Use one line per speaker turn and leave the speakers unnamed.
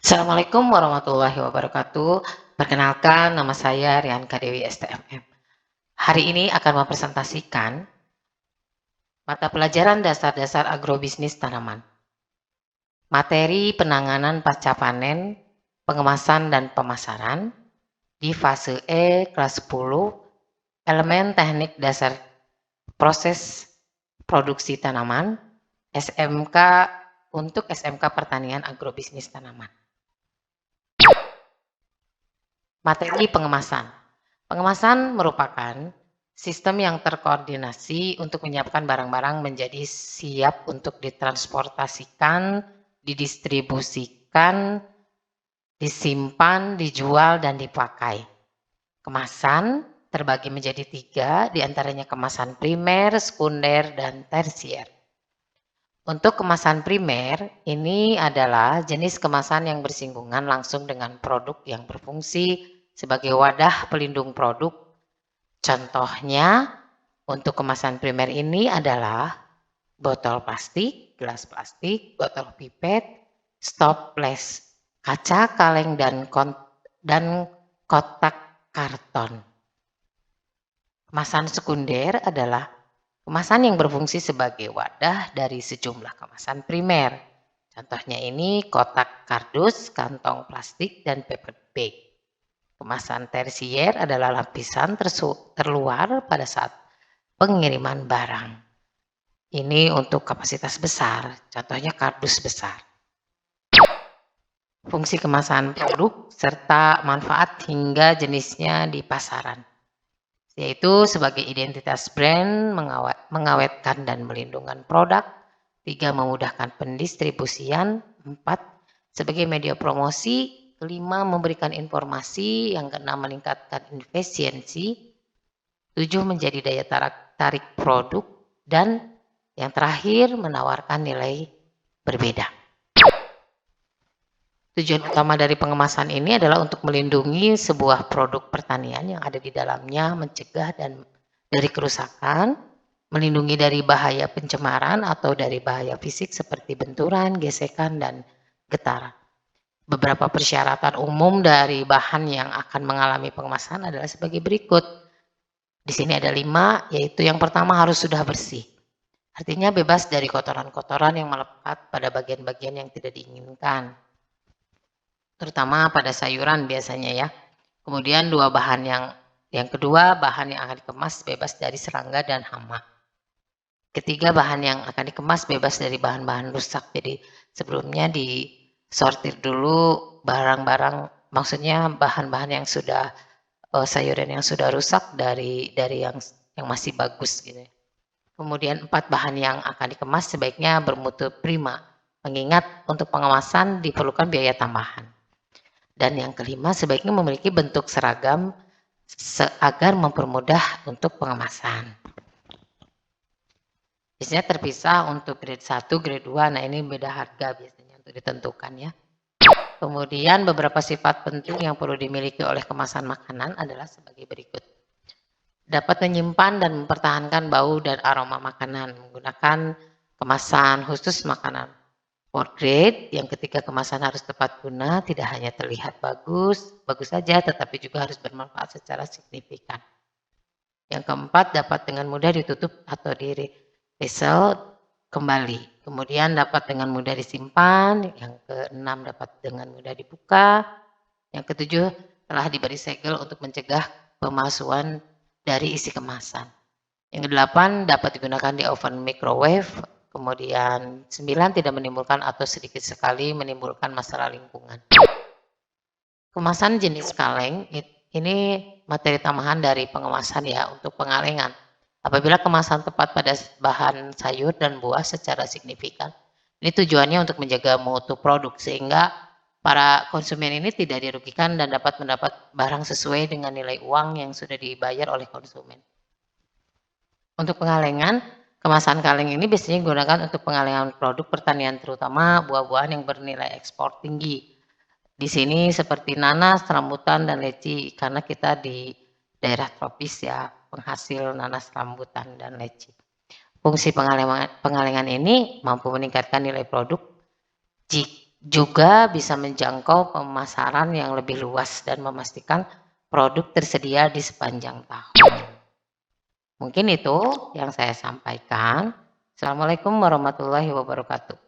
Assalamualaikum warahmatullahi wabarakatuh. Perkenalkan, nama saya Rianka Dewi STMM. Hari ini akan mempresentasikan mata pelajaran dasar-dasar agrobisnis tanaman. Materi penanganan pasca panen, pengemasan dan pemasaran di fase E kelas 10, elemen teknik dasar proses produksi tanaman, SMK untuk SMK Pertanian Agrobisnis Tanaman. Materi pengemasan. Pengemasan merupakan sistem yang terkoordinasi untuk menyiapkan barang-barang menjadi siap untuk ditransportasikan, didistribusikan, disimpan, dijual, dan dipakai. Kemasan terbagi menjadi 3, diantaranya kemasan primer, sekunder, dan tersier. Untuk kemasan primer, ini adalah jenis kemasan yang bersinggungan langsung dengan produk yang berfungsi sebagai wadah pelindung produk. Contohnya, untuk kemasan primer ini adalah botol plastik, gelas plastik, botol pipet, stoples, kaca, kaleng, dan kotak karton. Kemasan sekunder adalah kemasan yang berfungsi sebagai wadah dari sejumlah kemasan primer. Contohnya ini kotak kardus, kantong plastik, dan paper bag. Kemasan tersier adalah lapisan terluar pada saat pengiriman barang. Ini untuk kapasitas besar, contohnya kardus besar. Fungsi kemasan produk serta manfaat hingga jenisnya di pasaran, yaitu sebagai identitas brand, mengawetkan dan melindungi produk, 3, memudahkan pendistribusian, 4, sebagai media promosi, 5, memberikan informasi, yang keenam meningkatkan efisiensi, 7, menjadi daya tarik produk, dan yang terakhir menawarkan nilai berbeda. Tujuan utama dari pengemasan ini adalah untuk melindungi sebuah produk pertanian yang ada di dalamnya, mencegah dan dari kerusakan, melindungi dari bahaya pencemaran atau dari bahaya fisik seperti benturan, gesekan, dan getar. Beberapa persyaratan umum dari bahan yang akan mengalami pengemasan adalah sebagai berikut. Di sini ada 5, yaitu yang pertama harus sudah bersih. Artinya bebas dari kotoran-kotoran yang melekat pada bagian-bagian yang tidak diinginkan, terutama pada sayuran biasanya ya. Kemudian yang kedua, bahan yang akan dikemas bebas dari serangga dan hama. Ketiga, bahan yang akan dikemas bebas dari bahan-bahan rusak. Jadi sebelumnya disortir dulu barang-barang, maksudnya bahan-bahan yang sudah sayuran yang sudah rusak dari yang masih bagus gitu. Kemudian 4, bahan yang akan dikemas sebaiknya bermutu prima, mengingat untuk pengemasan diperlukan biaya tambahan. Dan yang kelima, sebaiknya memiliki bentuk seragam agar mempermudah untuk pengemasan. Biasanya terpisah untuk grade 1, grade 2, nah ini beda harga biasanya untuk ditentukan ya. Kemudian beberapa sifat penting yang perlu dimiliki oleh kemasan makanan adalah sebagai berikut. Dapat menyimpan dan mempertahankan bau dan aroma makanan menggunakan kemasan khusus makanan. Food grade, yang ketika kemasan harus tepat guna, tidak hanya terlihat bagus saja, tetapi juga harus bermanfaat secara signifikan. Yang keempat, dapat dengan mudah ditutup atau di-reseal kembali. Kemudian dapat dengan mudah disimpan. Yang keenam, dapat dengan mudah dibuka. Yang ketujuh, telah diberi segel untuk mencegah pemalsuan dari isi kemasan. Yang kedelapan, dapat digunakan di oven microwave. Kemudian 9, tidak menimbulkan atau sedikit sekali menimbulkan masalah lingkungan. Kemasan jenis kaleng, ini materi tambahan dari pengemasan ya untuk pengalengan. Apabila kemasan tepat pada bahan sayur dan buah secara signifikan, ini tujuannya untuk menjaga mutu produk sehingga para konsumen ini tidak dirugikan dan dapat mendapat barang sesuai dengan nilai uang yang sudah dibayar oleh konsumen. Untuk pengalengan, kemasan kaleng ini biasanya digunakan untuk pengalengan produk pertanian, terutama buah-buahan yang bernilai ekspor tinggi. Di sini seperti nanas, rambutan, dan leci, karena kita di daerah tropis ya, penghasil nanas, rambutan, dan leci. Fungsi pengalengan ini mampu meningkatkan nilai produk juga bisa menjangkau pemasaran yang lebih luas dan memastikan produk tersedia di sepanjang tahun. Mungkin itu yang saya sampaikan. Assalamualaikum warahmatullahi wabarakatuh.